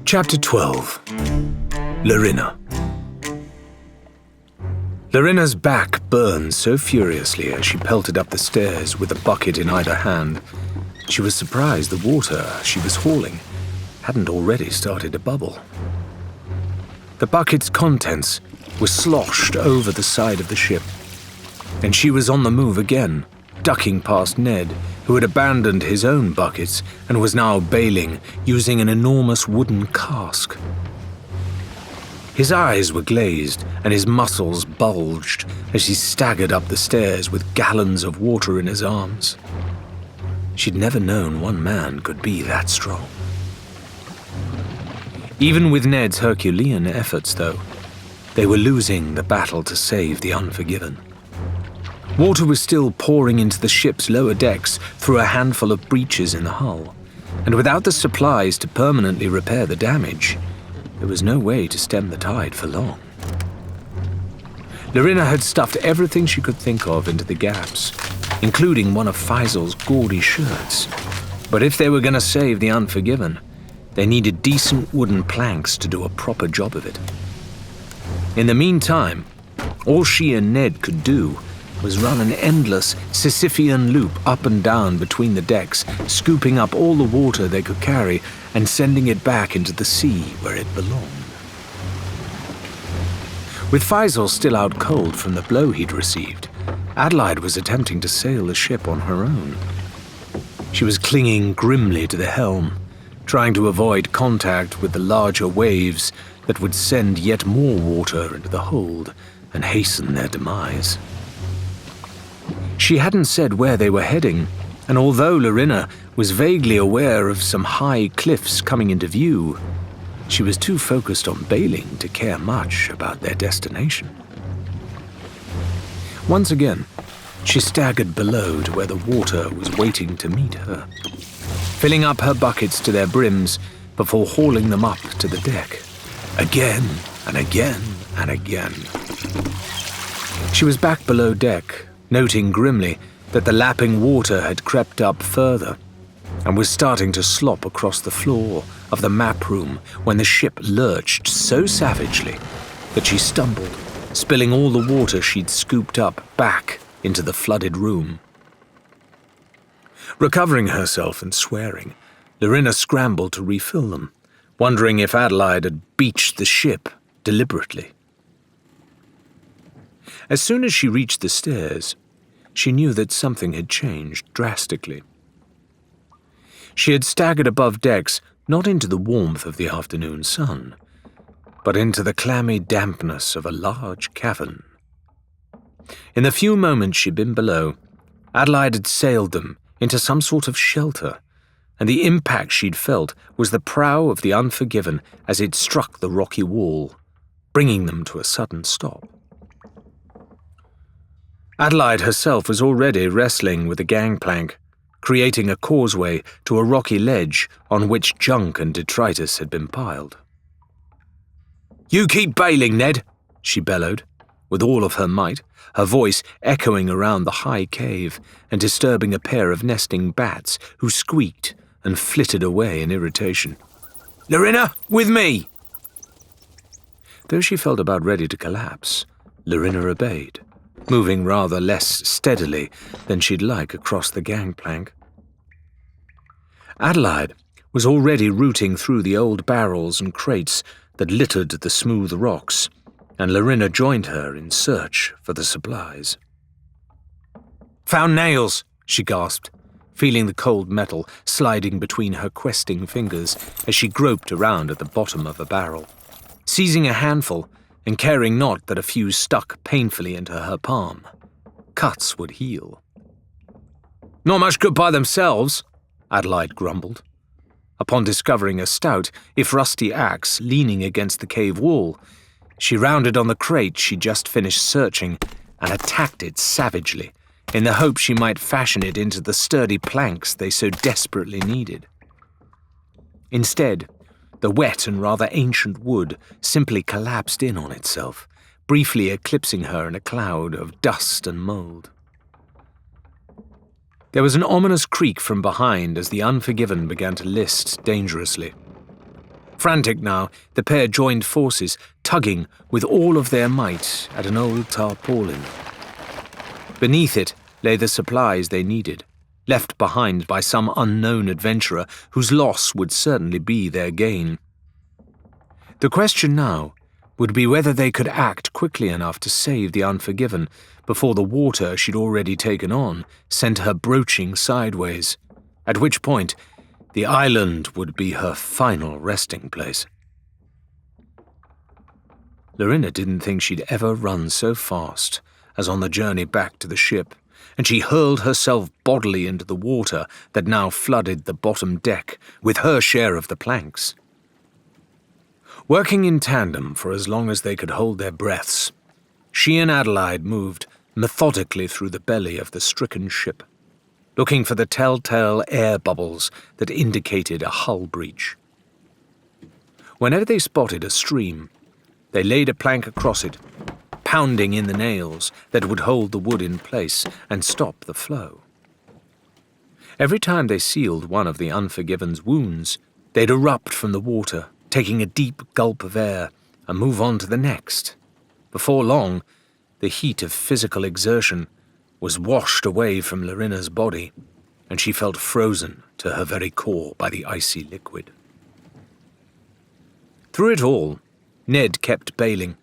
Chapter 12. Larinna. Larinna's back burned so furiously as she pelted up the stairs with a bucket in either hand. She was surprised the water she was hauling hadn't already started to bubble. The bucket's contents were sloshed over the side of the ship, and she was on the move again, ducking past Ned, who had abandoned his own buckets and was now bailing using an enormous wooden cask. His eyes were glazed and his muscles bulged as he staggered up the stairs with gallons of water in his arms. She'd never known one man could be that strong. Even with Ned's Herculean efforts, though, they were losing the battle to save the Unforgiven. Water was still pouring into the ship's lower decks through a handful of breaches in the hull, and without the supplies to permanently repair the damage, there was no way to stem the tide for long. Larinna had stuffed everything she could think of into the gaps, including one of Faisal's gaudy shirts. But if they were going to save the Unforgiven, they needed decent wooden planks to do a proper job of it. In the meantime, all she and Ned could do was run an endless Sisyphean loop up and down between the decks, scooping up all the water they could carry and sending it back into the sea where it belonged. With Faisal still out cold from the blow he'd received, Adelaide was attempting to sail the ship on her own. She was clinging grimly to the helm, trying to avoid contact with the larger waves that would send yet more water into the hold and hasten their demise. She hadn't said where they were heading, and although Larinna was vaguely aware of some high cliffs coming into view, she was too focused on bailing to care much about their destination. Once again, she staggered below to where the water was waiting to meet her, filling up her buckets to their brims before hauling them up to the deck, again and again and again. She was back below deck, noting grimly that the lapping water had crept up further and was starting to slop across the floor of the map room when the ship lurched so savagely that she stumbled, spilling all the water she'd scooped up back into the flooded room. Recovering herself and swearing, Larinna scrambled to refill them, wondering if Adelaide had beached the ship deliberately. As soon as she reached the stairs, she knew that something had changed drastically. She had staggered above decks, not into the warmth of the afternoon sun, but into the clammy dampness of a large cavern. In the few moments she'd been below, Adelaide had sailed them into some sort of shelter, and the impact she'd felt was the prow of the Unforgiven as it struck the rocky wall, bringing them to a sudden stop. Adelaide herself was already wrestling with the gangplank, creating a causeway to a rocky ledge on which junk and detritus had been piled. "You keep bailing, Ned," she bellowed, with all of her might, her voice echoing around the high cave and disturbing a pair of nesting bats who squeaked and flitted away in irritation. "Larinna, with me!" Though she felt about ready to collapse, Larinna obeyed, moving rather less steadily than she'd like across the gangplank. Adelaide was already rooting through the old barrels and crates that littered the smooth rocks, and Larinna joined her in search for the supplies. "Found nails," she gasped, feeling the cold metal sliding between her questing fingers as she groped around at the bottom of a barrel, seizing a handful and caring not that a few stuck painfully into her palm. Cuts would heal. "Not much good by themselves," Adelaide grumbled. Upon discovering a stout, if rusty axe leaning against the cave wall, she rounded on the crate she'd just finished searching and attacked it savagely, in the hope she might fashion it into the sturdy planks they so desperately needed. Instead, the wet and rather ancient wood simply collapsed in on itself, briefly eclipsing her in a cloud of dust and mold. There was an ominous creak from behind as the Unforgiven began to list dangerously. Frantic now, the pair joined forces, tugging with all of their might at an old tarpaulin. Beneath it lay the supplies they needed, left behind by some unknown adventurer whose loss would certainly be their gain. The question now would be whether they could act quickly enough to save the Unforgiven before the water she'd already taken on sent her broaching sideways, at which point the island would be her final resting place. Larinna didn't think she'd ever run so fast as on the journey back to the ship, and she hurled herself bodily into the water that now flooded the bottom deck with her share of the planks. Working in tandem for as long as they could hold their breaths, she and Adelaide moved methodically through the belly of the stricken ship, looking for the telltale air bubbles that indicated a hull breach. Whenever they spotted a stream, they laid a plank across it, pounding in the nails that would hold the wood in place and stop the flow. Every time they sealed one of the Unforgiven's wounds, they'd erupt from the water, taking a deep gulp of air, and move on to the next. Before long, the heat of physical exertion was washed away from Larinna's body, and she felt frozen to her very core by the icy liquid. Through it all, Ned kept bailing,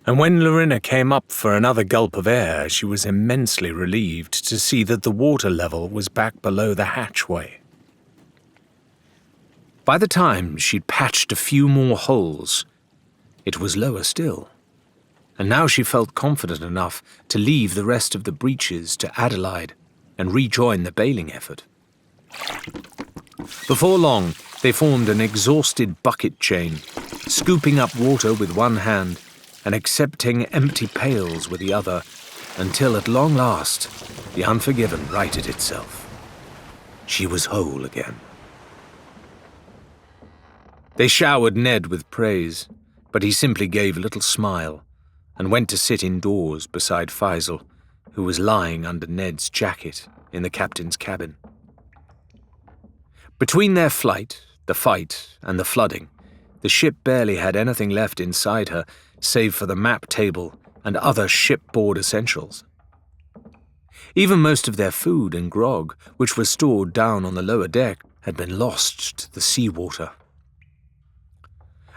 and when Larinna came up for another gulp of air, she was immensely relieved to see that the water level was back below the hatchway. By the time she'd patched a few more holes, it was lower still, and now she felt confident enough to leave the rest of the breaches to Adelaide and rejoin the bailing effort. Before long, they formed an exhausted bucket chain, scooping up water with one hand and accepting empty pails with the other, until at long last, the Unforgiven righted itself. She was whole again. They showered Ned with praise, but he simply gave a little smile and went to sit indoors beside Faisal, who was lying under Ned's jacket in the captain's cabin. Between their flight, the fight, and the flooding, the ship barely had anything left inside her save for the map table and other shipboard essentials. Even most of their food and grog, which was stored down on the lower deck, had been lost to the seawater.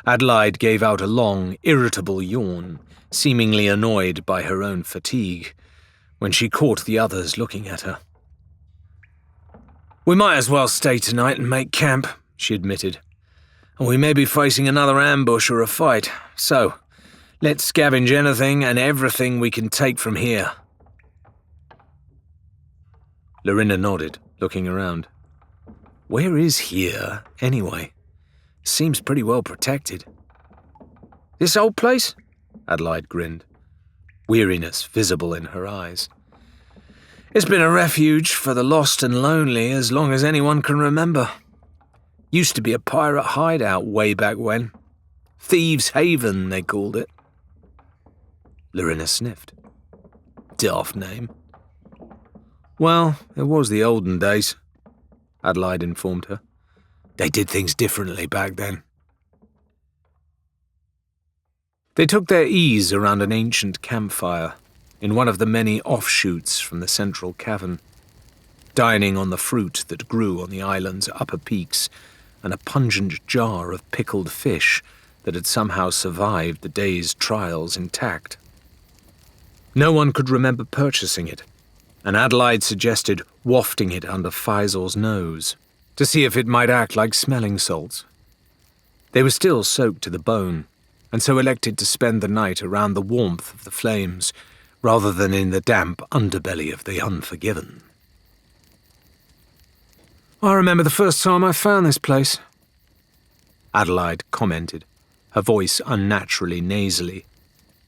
Adelaide gave out a long, irritable yawn, seemingly annoyed by her own fatigue, when she caught the others looking at her. "We might as well stay tonight and make camp," she admitted. "And we may be facing another ambush or a fight, so let's scavenge anything and everything we can take from here." Larinna nodded, looking around. "Where is here, anyway? Seems pretty well protected." "This old place?" Adelaide grinned, weariness visible in her eyes. "It's been a refuge for the lost and lonely as long as anyone can remember. Used to be a pirate hideout way back when. Thieves Haven, they called it." Larinna sniffed. "Daft name." "Well, it was the olden days," Adelaide informed her. "They did things differently back then." They took their ease around an ancient campfire in one of the many offshoots from the central cavern, dining on the fruit that grew on the island's upper peaks and a pungent jar of pickled fish that had somehow survived the day's trials intact. No one could remember purchasing it, and Adelaide suggested wafting it under Faisal's nose to see if it might act like smelling salts. They were still soaked to the bone, and so elected to spend the night around the warmth of the flames rather than in the damp underbelly of the Unforgiven. "I remember the first time I found this place," Adelaide commented, her voice unnaturally nasally,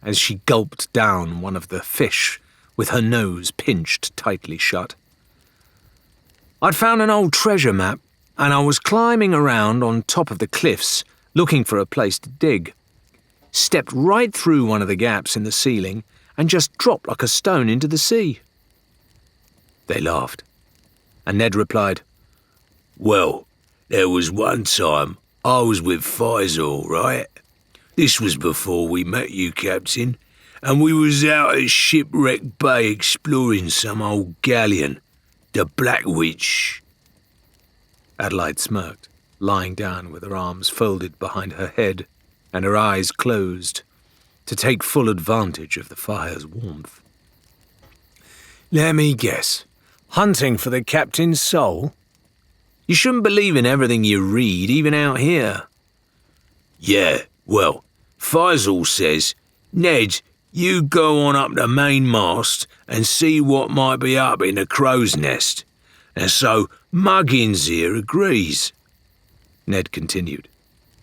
as she gulped down one of the fish with her nose pinched tightly shut. "I'd found an old treasure map, and I was climbing around on top of the cliffs looking for a place to dig. Stepped right through one of the gaps in the ceiling and just dropped like a stone into the sea." They laughed, and Ned replied, "Well, there was one time I was with Faisal, right? This was before we met you, Captain, and we was out at Shipwreck Bay exploring some old galleon, the Black Witch." Adelaide smirked, lying down with her arms folded behind her head and her eyes closed to take full advantage of the fire's warmth. "Let me guess. Hunting for the captain's soul? You shouldn't believe in everything you read, even out here." "Yeah, well, Faisal says, Ned, you go on up the main mast and see what might be up in the crow's nest. And so Muggins here agrees," Ned continued,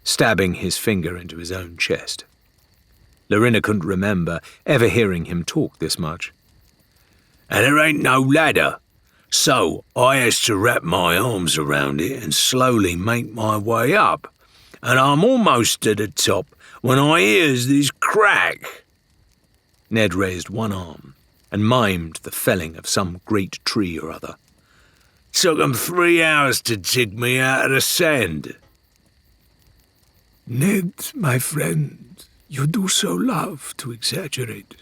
stabbing his finger into his own chest. Larinna couldn't remember ever hearing him talk this much. "And there ain't no ladder, so I has to wrap my arms around it and slowly make my way up, and I'm almost to the top when I hears this crack." Ned raised one arm and mimed the felling of some great tree or other. "Took 'em 3 hours to dig me out of the sand." "Ned, my friend, you do so love to exaggerate,"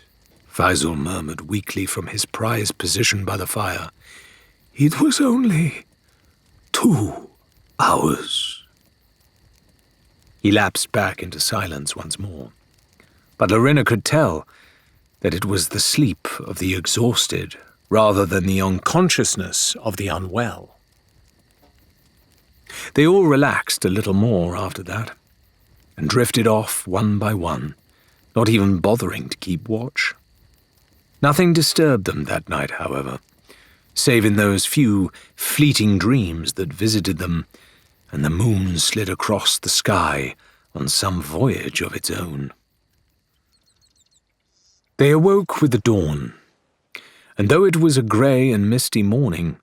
Faisal murmured weakly from his prized position by the fire. "It was only 2 hours." He lapsed back into silence once more, but Larinna could tell that it was the sleep of the exhausted rather than the unconsciousness of the unwell. They all relaxed a little more after that, and drifted off one by one, not even bothering to keep watch. Nothing disturbed them that night, however, save in those few fleeting dreams that visited them, and the moon slid across the sky on some voyage of its own. They awoke with the dawn, and though it was a grey and misty morning,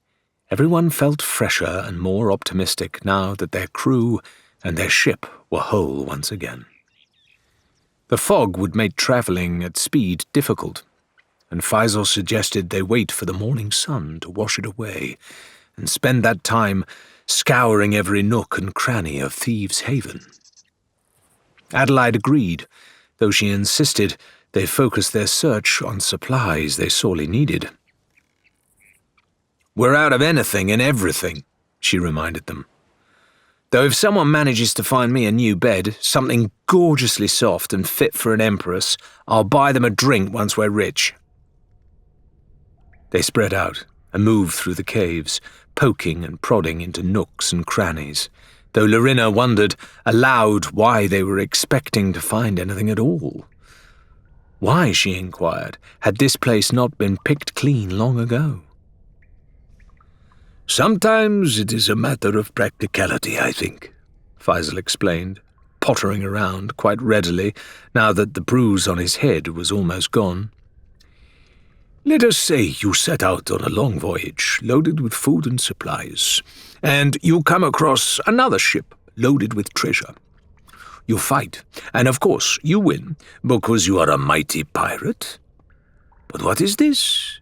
everyone felt fresher and more optimistic now that their crew and their ship were whole once again. The fog would make travelling at speed difficult, and Faisal suggested they wait for the morning sun to wash it away and spend that time scouring every nook and cranny of Thieves Haven. Adelaide agreed, though she insisted they focus their search on supplies they sorely needed. "We're out of anything and everything," she reminded them. "Though if someone manages to find me a new bed, something gorgeously soft and fit for an empress, I'll buy them a drink once we're rich." They spread out and moved through the caves, poking and prodding into nooks and crannies, though Larinna wondered aloud why they were expecting to find anything at all. Why, she inquired, had this place not been picked clean long ago? "Sometimes it is a matter of practicality, I think," Faisal explained, pottering around quite readily now that the bruise on his head was almost gone. "Let us say you set out on a long voyage, loaded with food and supplies, and you come across another ship loaded with treasure. You fight, and of course you win, because you are a mighty pirate. But what is this?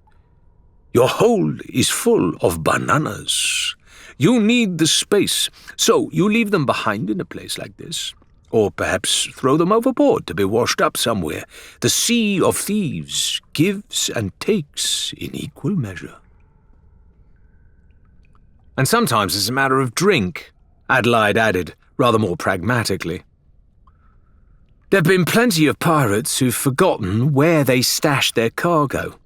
Your hold is full of bananas. You need the space, so you leave them behind in a place like this, or perhaps throw them overboard to be washed up somewhere. The sea of thieves gives and takes in equal measure." "And sometimes it's a matter of drink," Adelaide added, rather more pragmatically. "There've been plenty of pirates who've forgotten where they stashed their cargo,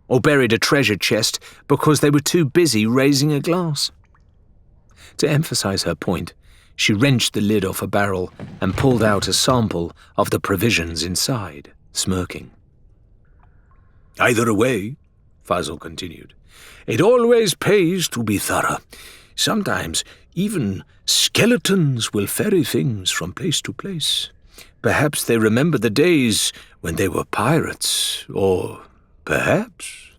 or buried a treasure chest because they were too busy raising a glass." To emphasize her point, she wrenched the lid off a barrel and pulled out a sample of the provisions inside, smirking. "Either way," Faisal continued, "it always pays to be thorough. Sometimes even skeletons will ferry things from place to place. Perhaps they remember the days when they were pirates, or perhaps—"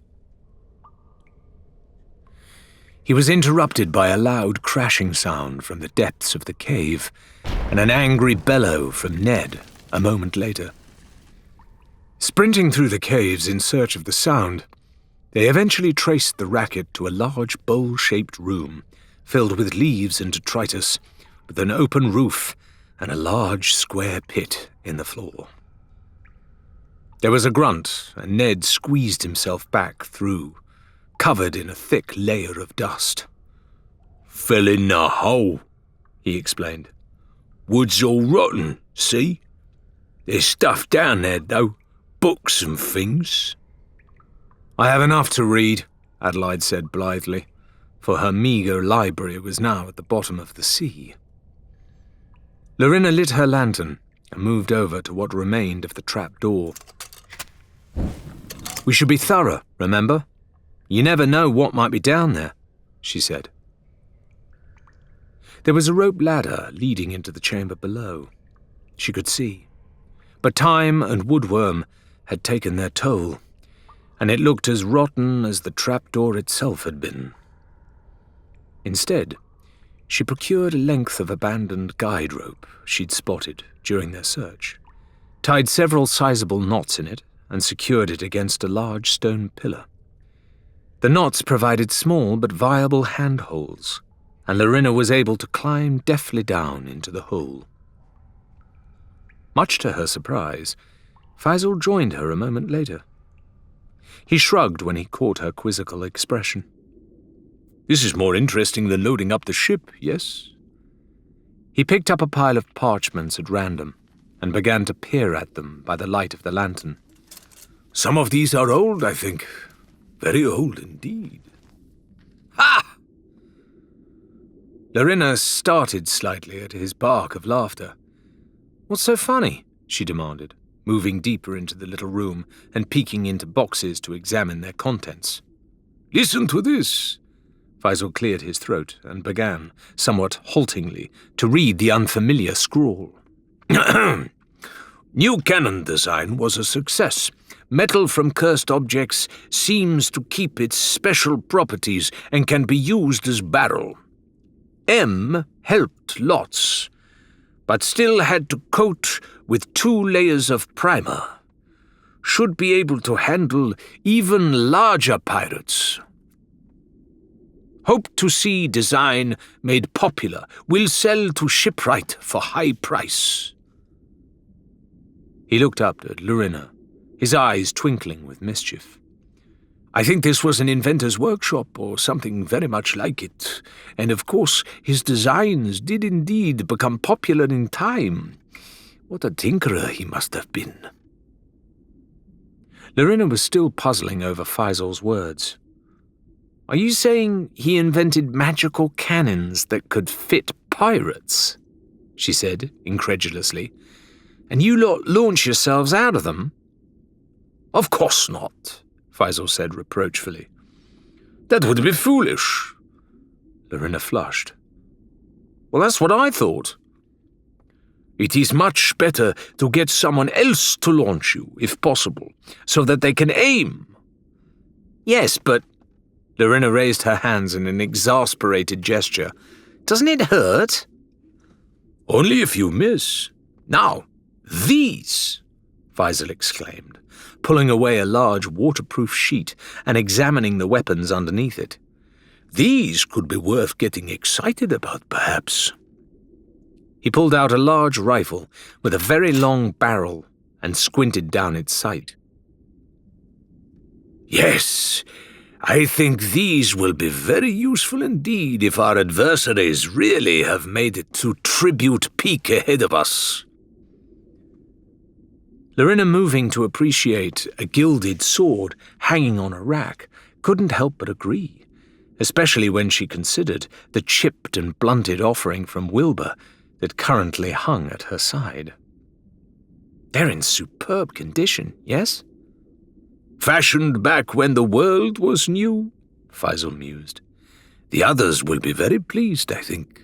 He was interrupted by a loud crashing sound from the depths of the cave and an angry bellow from Ned a moment later. Sprinting through the caves in search of the sound, They eventually traced the racket to a large bowl-shaped room, filled with leaves and detritus, with an open roof and a large square pit in the floor. There was a grunt, and Ned squeezed himself back through, covered in a thick layer of dust. "Fell in the hole," he explained. "Wood's all rotten, see? There's stuff down there, though. Books and things." "I have enough to read," Adelaide said blithely, for her meagre library was now at the bottom of the sea. Larinna lit her lantern and moved over to what remained of the trap door. "We should be thorough, remember? You never know what might be down there," she said. There was a rope ladder leading into the chamber below. She could see. But time and woodworm had taken their toll, and it looked as rotten as the trapdoor itself had been. Instead, she procured a length of abandoned guide rope she'd spotted during their search, tied several sizable knots in it, and secured it against a large stone pillar. The knots provided small but viable handholds, and Larinna was able to climb deftly down into the hole. Much to her surprise, Faisal joined her a moment later. He shrugged when he caught her quizzical expression. "This is more interesting than loading up the ship, yes?" He picked up a pile of parchments at random and began to peer at them by the light of the lantern. "Some of these are old, I think. Very old indeed." "Ha!" Larinna started slightly at his bark of laughter. "What's so funny?" she demanded, moving deeper into the little room and peeking into boxes to examine their contents. "Listen to this." Faisal cleared his throat and began, somewhat haltingly, to read the unfamiliar scrawl. "New cannon design was a success. Metal from cursed objects seems to keep its special properties and can be used as barrel. M helped lots, but still had to coat with 2 layers of primer. Should be able to handle even larger pirates. Hope to see design made popular. Will sell to shipwright for high price." He looked up at Larinna, his eyes twinkling with mischief. "I think this was an inventor's workshop or something very much like it, and of course his designs did indeed become popular in time. What a tinkerer he must have been." Larinna was still puzzling over Faisal's words. "Are you saying he invented magical cannons that could fit pirates?" she said, incredulously. "And you lot launch yourselves out of them?" "Of course not," Faisal said reproachfully. "That would be foolish." Larinna flushed. "Well, that's what I thought. It is much better to get someone else to launch you, if possible, so that they can aim." "Yes, but..." Larinna raised her hands in an exasperated gesture. "Doesn't it hurt?" "Only if you miss. Now, these," Faisal exclaimed, pulling away a large waterproof sheet and examining the weapons underneath it. "These could be worth getting excited about, perhaps." He pulled out a large rifle with a very long barrel and squinted down its sight. "Yes, I think these will be very useful indeed if our adversaries really have made it to Tribute Peak ahead of us." Larinna, moving to appreciate a gilded sword hanging on a rack, couldn't help but agree, especially when she considered the chipped and blunted offering from Wilbur that currently hung at her side. "They're in superb condition, yes?" "Fashioned back when the world was new," Faisal mused. "The others will be very pleased, I think."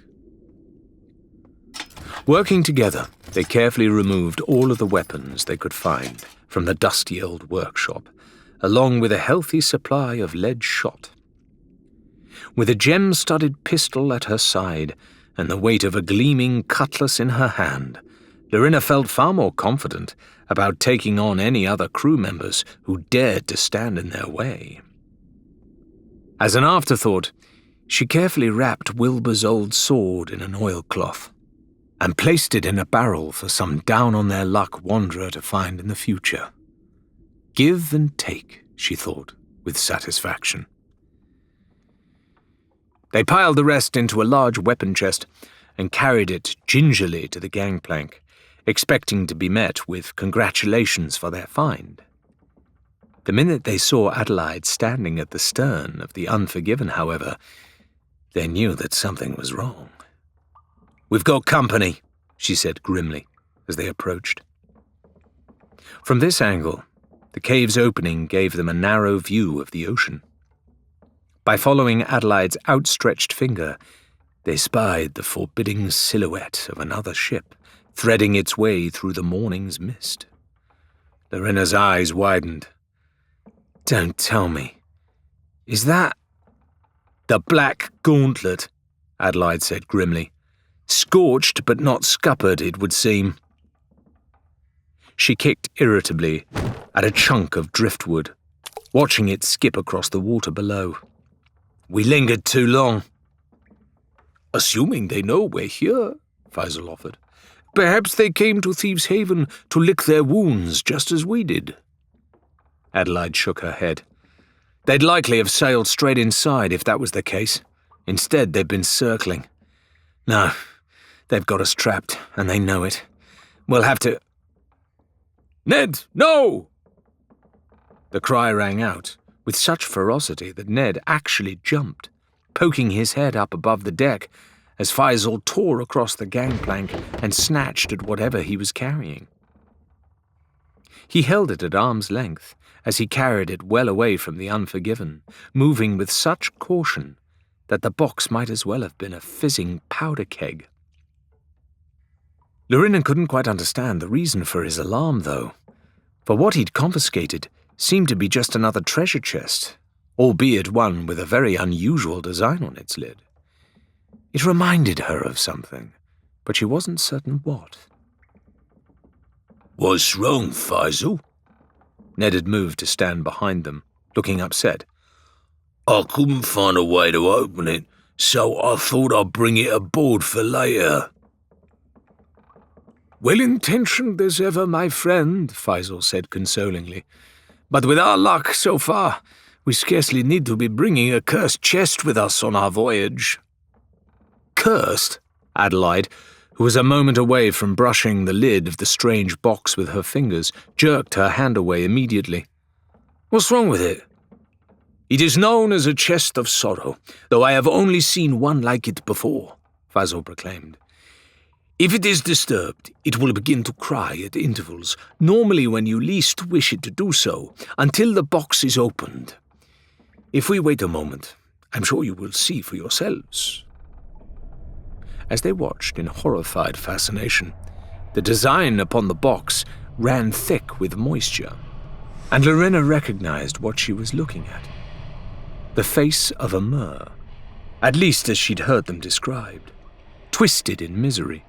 Working together, they carefully removed all of the weapons they could find from the dusty old workshop, along with a healthy supply of lead shot. With a gem-studded pistol at her side and the weight of a gleaming cutlass in her hand, Larinna felt far more confident about taking on any other crew members who dared to stand in their way. As an afterthought, she carefully wrapped Wilbur's old sword in an oilcloth and placed it in a barrel for some down-on-their-luck wanderer to find in the future. Give and take, she thought, with satisfaction. They piled the rest into a large weapon chest and carried it gingerly to the gangplank, expecting to be met with congratulations for their find. The minute they saw Adelaide standing at the stern of the Unforgiven, however, they knew that something was wrong. "We've got company," she said grimly as they approached. From this angle, the cave's opening gave them a narrow view of the ocean. By following Adelaide's outstretched finger, they spied the forbidding silhouette of another ship threading its way through the morning's mist. Larinna's eyes widened. "Don't tell me. Is that—" "The Black Gauntlet," Adelaide said grimly. "Scorched but not scuppered, it would seem." She kicked irritably at a chunk of driftwood, watching it skip across the water below. "We lingered too long." "Assuming they know we're here," Faisal offered. "Perhaps they came to Thieves Haven to lick their wounds just as we did." Adelaide shook her head. "They'd likely have sailed straight inside if that was the case. Instead, they've been circling. No, they've got us trapped, and they know it. We'll have to—" "Ned, no!" The cry rang out with such ferocity that Ned actually jumped, poking his head up above the deck as Faisal tore across the gangplank and snatched at whatever he was carrying. He held it at arm's length as he carried it well away from the Unforgiven, moving with such caution that the box might as well have been a fizzing powder keg. Larinna couldn't quite understand the reason for his alarm, though, for what he'd confiscated seemed to be just another treasure chest, albeit one with a very unusual design on its lid. It reminded her of something, but she wasn't certain what. "What's wrong, Faisal?" Ned had moved to stand behind them, looking upset. "I couldn't find a way to open it, so I thought I'd bring it aboard for later." "Well-intentioned as ever, my friend," Faisal said consolingly. "But with our luck so far, we scarcely need to be bringing a cursed chest with us on our voyage." "Cursed?" Adelaide, who was a moment away from brushing the lid of the strange box with her fingers, jerked her hand away immediately. "What's wrong with it?" "It is known as a chest of sorrow, though I have only seen one like it before," Faisal proclaimed. "If it is disturbed, it will begin to cry at intervals, normally when you least wish it to do so, until the box is opened. If we wait a moment, I'm sure you will see for yourselves." As they watched in horrified fascination, the design upon the box ran thick with moisture, and Larinna recognized what she was looking at. The face of a mer, at least as she'd heard them described, twisted in misery.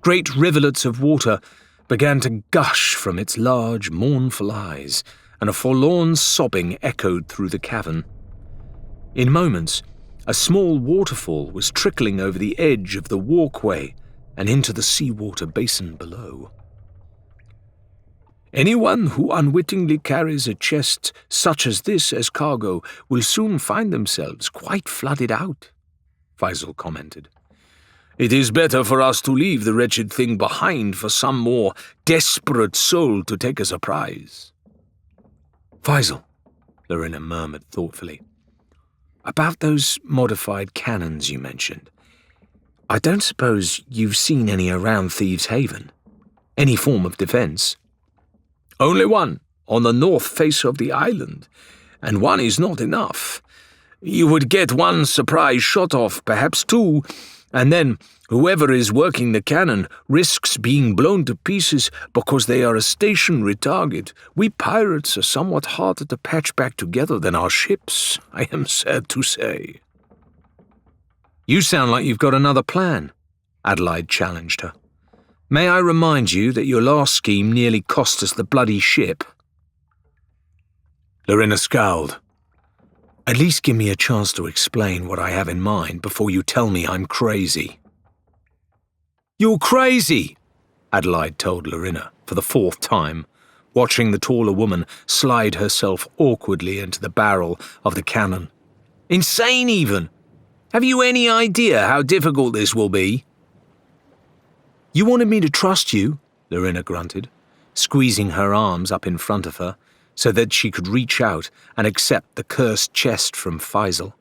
Great rivulets of water began to gush from its large, mournful eyes, and a forlorn sobbing echoed through the cavern. In moments, a small waterfall was trickling over the edge of the walkway and into the seawater basin below. "Anyone who unwittingly carries a chest such as this as cargo will soon find themselves quite flooded out," Faisal commented. "It is better for us to leave the wretched thing behind for some more desperate soul to take a surprise." "Faisal," Larinna murmured thoughtfully, "about those modified cannons you mentioned, I don't suppose you've seen any around Thieves Haven? Any form of defense?" "Only one, on the north face of the island, and one is not enough. You would get one surprise shot off, perhaps two, and then whoever is working the cannon risks being blown to pieces because they are a stationary target. We pirates are somewhat harder to patch back together than our ships, I am sad to say." "You sound like you've got another plan," Adelaide challenged her. "May I remind you that your last scheme nearly cost us the bloody ship?" Larinna scowled. At least give me a chance to explain what I have in mind before you tell me I'm crazy. You're crazy, Adelaide told Larinna for the fourth time, watching the taller woman slide herself awkwardly into the barrel of the cannon. Insane even! Have you any idea how difficult this will be? You wanted me to trust you, Larinna grunted, squeezing her arms up in front of her so that she could reach out and accept the cursed chest from Faisal.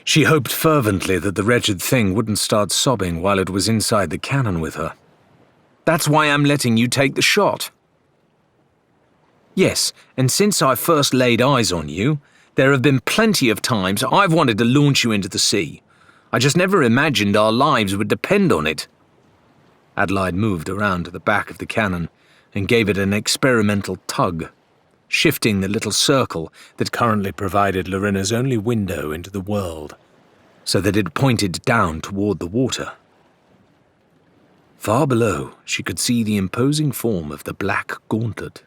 She hoped fervently that the wretched thing wouldn't start sobbing while it was inside the cannon with her. That's why I'm letting you take the shot. Yes, and since I first laid eyes on you, there have been plenty of times I've wanted to launch you into the sea. I just never imagined our lives would depend on it. Adelaide moved around to the back of the cannon and gave it an experimental tug, shifting the little circle that currently provided Larinna's only window into the world, so that it pointed down toward the water. Far below, she could see the imposing form of the black gauntlet,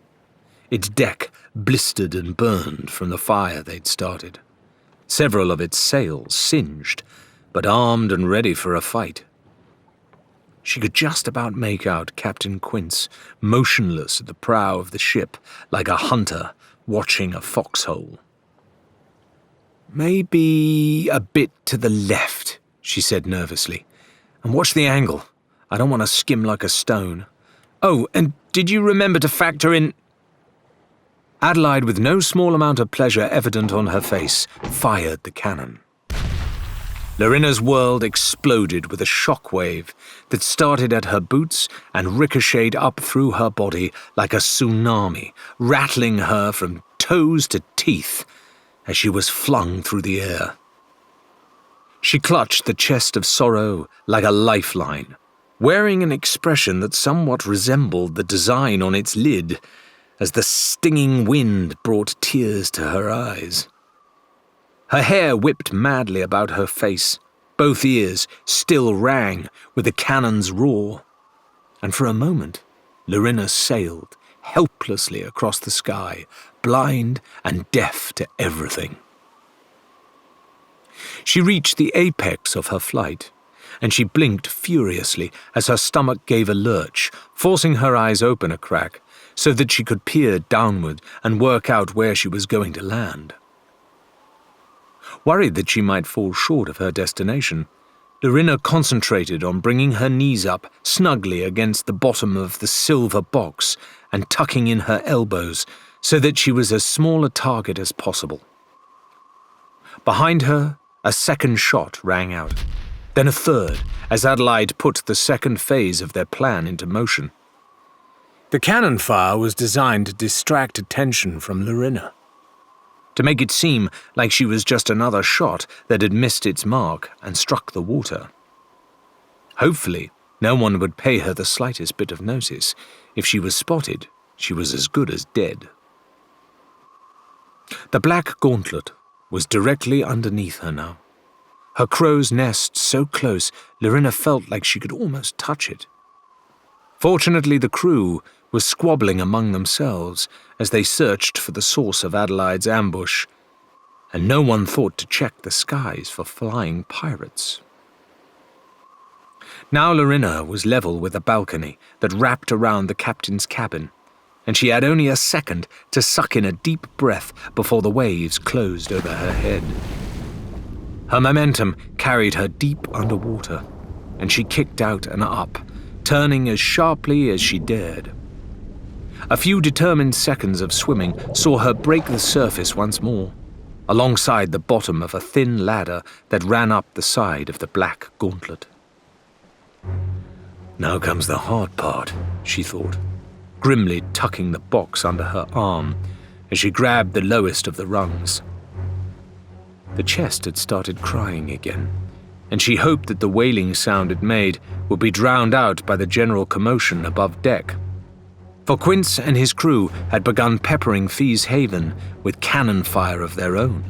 its deck blistered and burned from the fire they'd started, several of its sails singed, but armed and ready for a fight. She could just about make out Captain Quince, motionless at the prow of the ship, like a hunter watching a foxhole. Maybe a bit to the left, she said nervously. And watch the angle. I don't want to skim like a stone. Oh, and did you remember to factor in... Adelaide, with no small amount of pleasure evident on her face, fired the cannon. Larinna's world exploded with a shockwave that started at her boots and ricocheted up through her body like a tsunami, rattling her from toes to teeth as she was flung through the air. She clutched the chest of sorrow like a lifeline, wearing an expression that somewhat resembled the design on its lid as the stinging wind brought tears to her eyes. Her hair whipped madly about her face, both ears still rang with the cannon's roar, and for a moment Larinna sailed helplessly across the sky, blind and deaf to everything. She reached the apex of her flight, and she blinked furiously as her stomach gave a lurch, forcing her eyes open a crack so that she could peer downward and work out where she was going to land. Worried that she might fall short of her destination, Larinna concentrated on bringing her knees up snugly against the bottom of the silver box and tucking in her elbows so that she was as small a target as possible. Behind her, a second shot rang out, then a third as Adelaide put the second phase of their plan into motion. The cannon fire was designed to distract attention from Larinna, to make it seem like she was just another shot that had missed its mark and struck the water. Hopefully, no one would pay her the slightest bit of notice. If she was spotted, she was as good as dead. The black gauntlet was directly underneath her now, her crow's nest so close Larinna felt like she could almost touch it. Fortunately, the crew was squabbling among themselves as they searched for the source of Adelaide's ambush, and no one thought to check the skies for flying pirates. Now Larinna was level with a balcony that wrapped around the captain's cabin, and she had only a second to suck in a deep breath before the waves closed over her head. Her momentum carried her deep underwater, and she kicked out and up, turning as sharply as she dared. A few determined seconds of swimming saw her break the surface once more, alongside the bottom of a thin ladder that ran up the side of the black gauntlet. Now comes the hard part, she thought, grimly tucking the box under her arm as she grabbed the lowest of the rungs. The chest had started crying again, and she hoped that the wailing sound it made would be drowned out by the general commotion above deck. For Quince and his crew had begun peppering Thieves Haven with cannon fire of their own.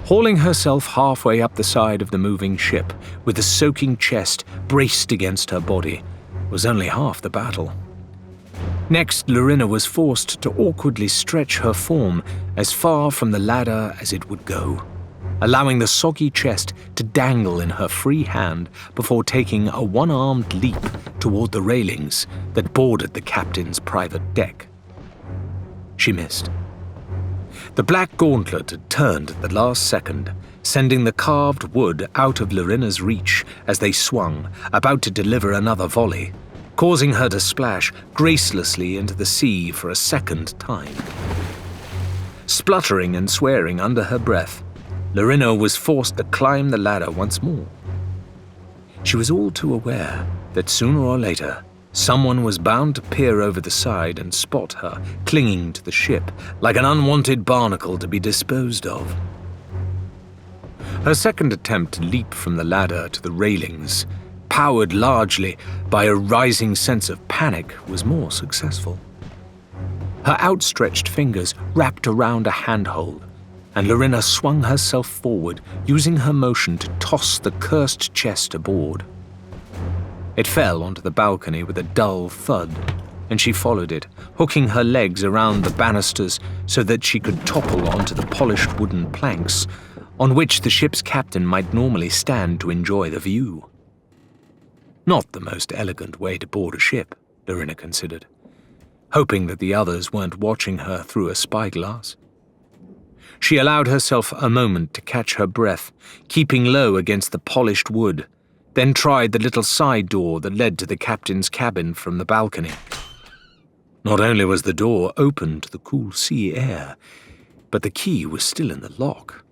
Hauling herself halfway up the side of the moving ship, with the soaking chest braced against her body, was only half the battle. Next, Larinna was forced to awkwardly stretch her form as far from the ladder as it would go, allowing the soggy chest to dangle in her free hand before taking a one-armed leap toward the railings that bordered the captain's private deck. She missed. The black gauntlet had turned at the last second, sending the carved wood out of Larinna's reach as they swung, about to deliver another volley, causing her to splash gracelessly into the sea for a second time. Spluttering and swearing under her breath, Larinna was forced to climb the ladder once more. She was all too aware that sooner or later, someone was bound to peer over the side and spot her clinging to the ship like an unwanted barnacle to be disposed of. Her second attempt to leap from the ladder to the railings, powered largely by a rising sense of panic, was more successful. Her outstretched fingers wrapped around a handhold, and Larinna swung herself forward, using her motion to toss the cursed chest aboard. It fell onto the balcony with a dull thud, and she followed it, hooking her legs around the banisters so that she could topple onto the polished wooden planks on which the ship's captain might normally stand to enjoy the view. Not the most elegant way to board a ship, Larinna considered, hoping that the others weren't watching her through a spyglass. She allowed herself a moment to catch her breath, keeping low against the polished wood, then tried the little side door that led to the captain's cabin from the balcony. Not only was the door open to the cool sea air, but the key was still in the lock.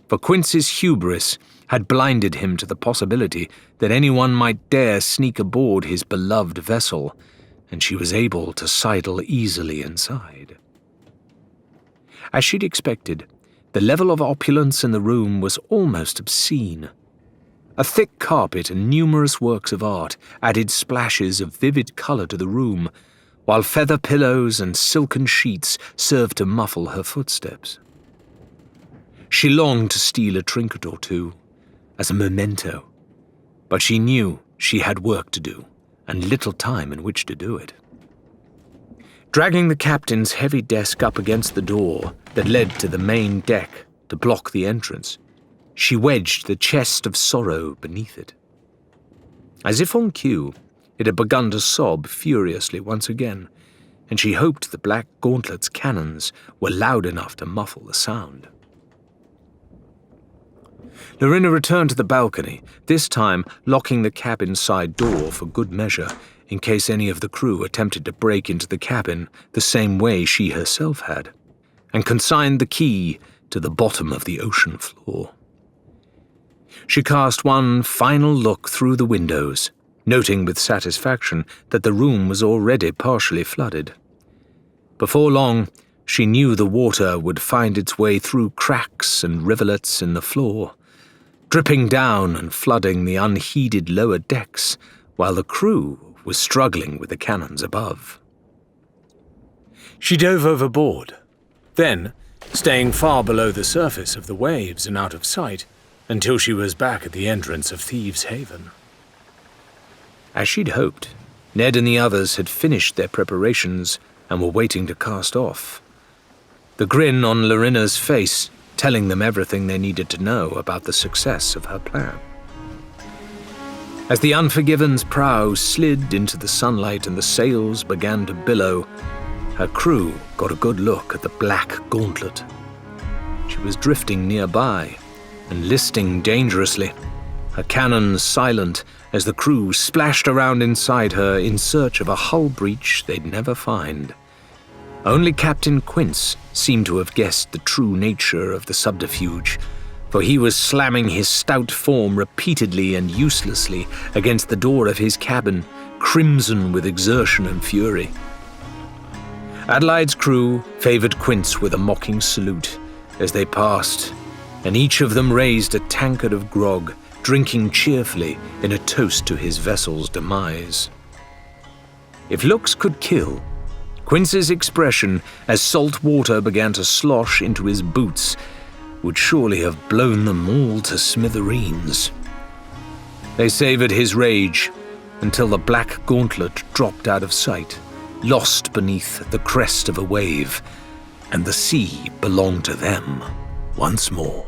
For Quince's hubris had blinded him to the possibility that anyone might dare sneak aboard his beloved vessel, and she was able to sidle easily inside. As she'd expected, the level of opulence in the room was almost obscene. A thick carpet and numerous works of art added splashes of vivid color to the room, while feather pillows and silken sheets served to muffle her footsteps. She longed to steal a trinket or two, as a memento, but she knew she had work to do, and little time in which to do it. Dragging the captain's heavy desk up against the door that led to the main deck to block the entrance, she wedged the chest of sorrow beneath it. As if on cue, it had begun to sob furiously once again, and she hoped the black gauntlet's cannons were loud enough to muffle the sound. Larinna returned to the balcony, this time locking the cabin side door for good measure, in case any of the crew attempted to break into the cabin the same way she herself had, and consigned the key to the bottom of the ocean floor. She cast one final look through the windows, noting with satisfaction that the room was already partially flooded. Before long, she knew the water would find its way through cracks and rivulets in the floor, dripping down and flooding the unheeded lower decks, while the crew was struggling with the cannons above. She dove overboard, then, staying far below the surface of the waves and out of sight, until she was back at the entrance of Thieves Haven. As she'd hoped, Ned and the others had finished their preparations and were waiting to cast off, the grin on Larinna's face telling them everything they needed to know about the success of her plan. As the Unforgiven's prow slid into the sunlight and the sails began to billow, her crew got a good look at the black gauntlet. She was drifting nearby and listing dangerously, her cannons silent as the crew splashed around inside her in search of a hull breach they'd never find. Only Captain Quince seemed to have guessed the true nature of the subterfuge, for he was slamming his stout form repeatedly and uselessly against the door of his cabin, crimson with exertion and fury. Adelaide's crew favored Quince with a mocking salute as they passed, and each of them raised a tankard of grog, drinking cheerfully in a toast to his vessel's demise. If looks could kill, Quince's expression as salt water began to slosh into his boots would surely have blown them all to smithereens. They savored his rage until the black gauntlet dropped out of sight, lost beneath the crest of a wave, and the sea belonged to them once more.